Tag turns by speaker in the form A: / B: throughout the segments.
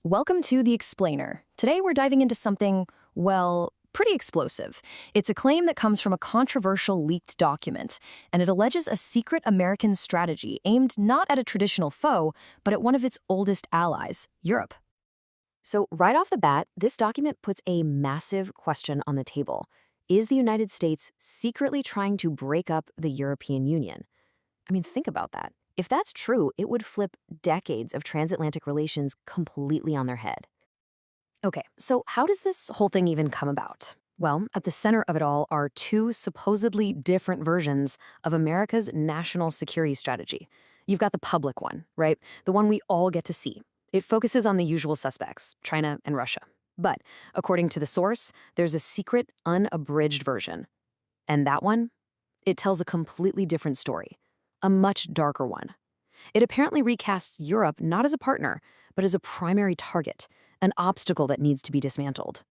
A: Welcome to The Explainer. Today we're diving into something, well, pretty explosive. It's a claim that comes from a controversial leaked document, and it alleges a secret American strategy aimed not at a traditional foe, but at one of its oldest allies, Europe.
B: So right off the bat, this document puts a massive question on the table. Is the United States secretly trying to break up the European Union? I mean, think about that. If that's true, it would flip decades of transatlantic relations completely on their head.
A: Okay, so how does this whole thing even come about? Well, at the center of it all are two supposedly different versions of America's national security strategy. You've got the public one, right? The one we all get to see. It focuses on the usual suspects, China and Russia. But according to the source, there's a secret, unabridged version. And that one? It tells a completely different story. A much darker one. It apparently recasts Europe not as a partner, but as a primary target, an obstacle that needs to be dismantled.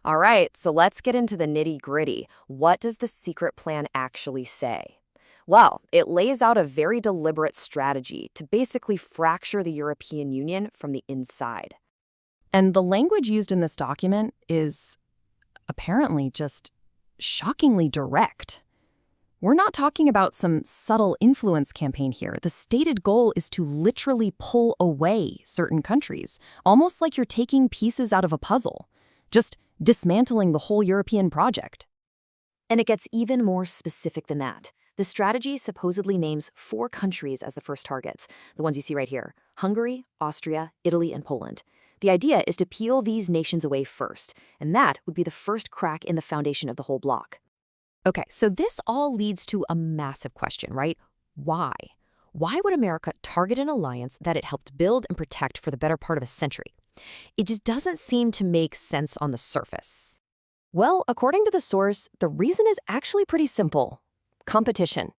B: All right, so let's get into the nitty-gritty. What does the secret plan actually say? Well, it lays out a very deliberate strategy to basically fracture the European Union from the inside.
A: And the language used in this document is apparently just shockingly direct. We're not talking about some subtle influence campaign here. The stated goal is to literally pull away certain countries, almost like you're taking pieces out of a puzzle, just dismantling the whole European project.
B: And it gets even more specific than that. The strategy supposedly names 4 countries as the first targets, the ones you see right here: Hungary, Austria, Italy, and Poland. The idea is to peel these nations away first, and that would be the first crack in the foundation of the whole bloc. Okay, so this all leads to a massive question, right? Why? Why would America target an alliance that it helped build and protect for the better part of a century? It just doesn't seem to make sense on the surface.
A: Well, according to the source, the reason is actually pretty simple. Competition.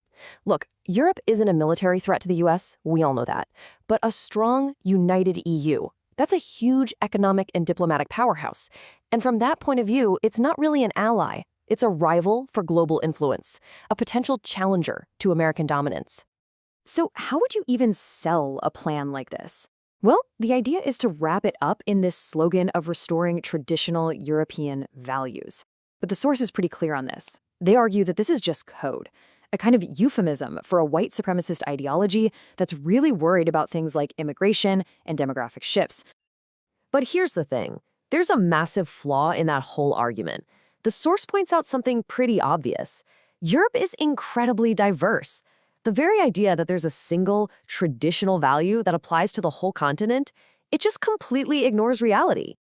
A: Look, Europe isn't a military threat to the US, we all know that, but a strong, united EU. That's a huge economic and diplomatic powerhouse. And from that point of view, it's not really an ally. It's a rival for global influence, a potential challenger to American dominance. So how would you even sell a plan like this? Well, the idea is to wrap it up in this slogan of restoring traditional European values. But the source is pretty clear on this. They argue that this is just code, a kind of euphemism for a white supremacist ideology that's really worried about things like immigration and demographic shifts. But here's the thing. There's a massive flaw in that whole argument. The source points out something pretty obvious. Europe is incredibly diverse. The very idea that there's a single, traditional value that applies to the whole continent, it just completely ignores reality.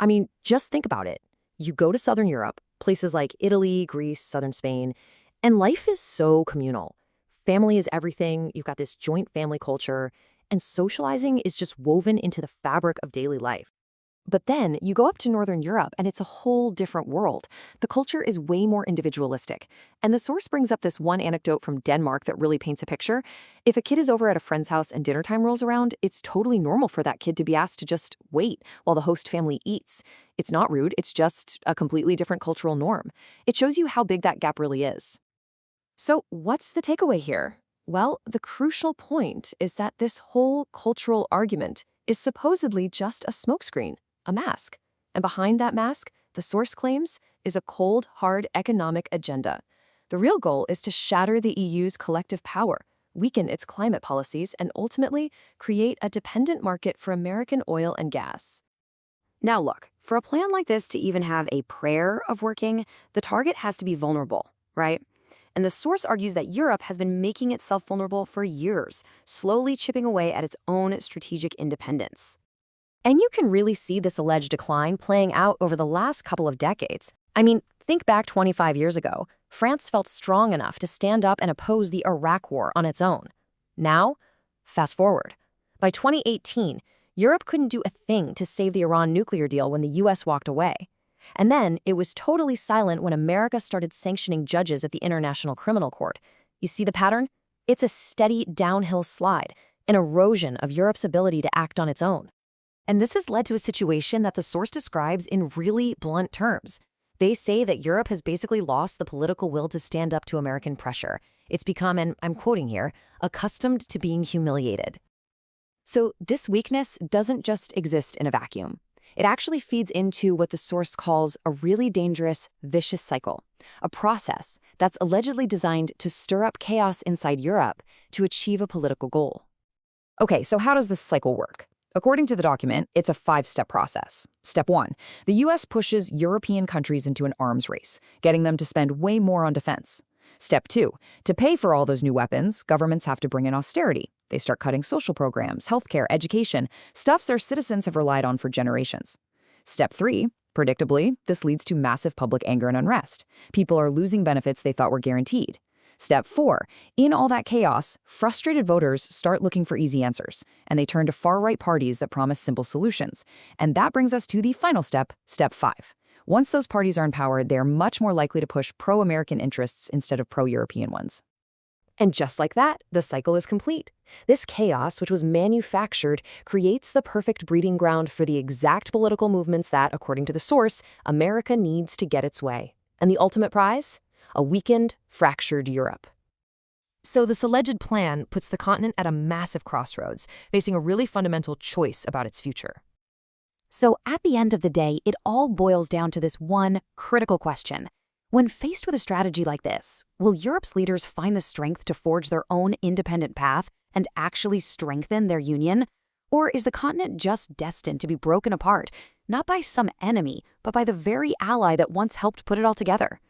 A: I mean, just think about it. You go to Southern Europe, places like Italy, Greece, Southern Spain, and life is so communal. Family is everything, you've got this joint family culture, and socializing is just woven into the fabric of daily life. But then you go up to Northern Europe and it's a whole different world. The culture is way more individualistic. And the source brings up this one anecdote from Denmark that really paints a picture. If a kid is over at a friend's house and dinner time rolls around, it's totally normal for that kid to be asked to just wait while the host family eats. It's not rude, it's just a completely different cultural norm. It shows you how big that gap really is. So what's the takeaway here? Well, the crucial point is that this whole cultural argument is supposedly just a smokescreen. A mask. And behind that mask, the source claims, is a cold, hard economic agenda. The real goal is to shatter the EU's collective power, weaken its climate policies, and ultimately create a dependent market for American oil and gas.
B: Now look, for a plan like this to even have a prayer of working, the target has to be vulnerable, right? And the source argues that Europe has been making itself vulnerable for years, slowly chipping away at its own strategic independence.
A: And you can really see this alleged decline playing out over the last couple of decades. I mean, think back 25 years ago. France felt strong enough to stand up and oppose the Iraq War on its own. Now, fast forward. By 2018, Europe couldn't do a thing to save the Iran nuclear deal when the US walked away. And then it was totally silent when America started sanctioning judges at the International Criminal Court. You see the pattern? It's a steady downhill slide, an erosion of Europe's ability to act on its own. And this has led to a situation that the source describes in really blunt terms. They say that Europe has basically lost the political will to stand up to American pressure. It's become, and I'm quoting here, accustomed to being humiliated.
B: So this weakness doesn't just exist in a vacuum. It actually feeds into what the source calls a really dangerous, vicious cycle, a process that's allegedly designed to stir up chaos inside Europe to achieve a political goal. Okay, so how does this cycle work? According to the document, it's a 5-step process. Step 1, the US pushes European countries into an arms race, getting them to spend way more on defense. Step 2, to pay for all those new weapons, governments have to bring in austerity. They start cutting social programs, healthcare, education, stuff their citizens have relied on for generations. Step 3, predictably, this leads to massive public anger and unrest. People are losing benefits they thought were guaranteed. Step 4, in all that chaos, frustrated voters start looking for easy answers, and they turn to far-right parties that promise simple solutions. And that brings us to the final step, Step 5. Once those parties are in power, they're much more likely to push pro-American interests instead of pro-European ones.
A: And just like that, the cycle is complete. This chaos, which was manufactured, creates the perfect breeding ground for the exact political movements that, according to the source, America needs to get its way. And the ultimate prize? A weakened, fractured Europe. So this alleged plan puts the continent at a massive crossroads, facing a really fundamental choice about its future.
B: So at the end of the day, it all boils down to this one critical question. When faced with a strategy like this, will Europe's leaders find the strength to forge their own independent path and actually strengthen their union? Or is the continent just destined to be broken apart, not by some enemy, but by the very ally that once helped put it all together?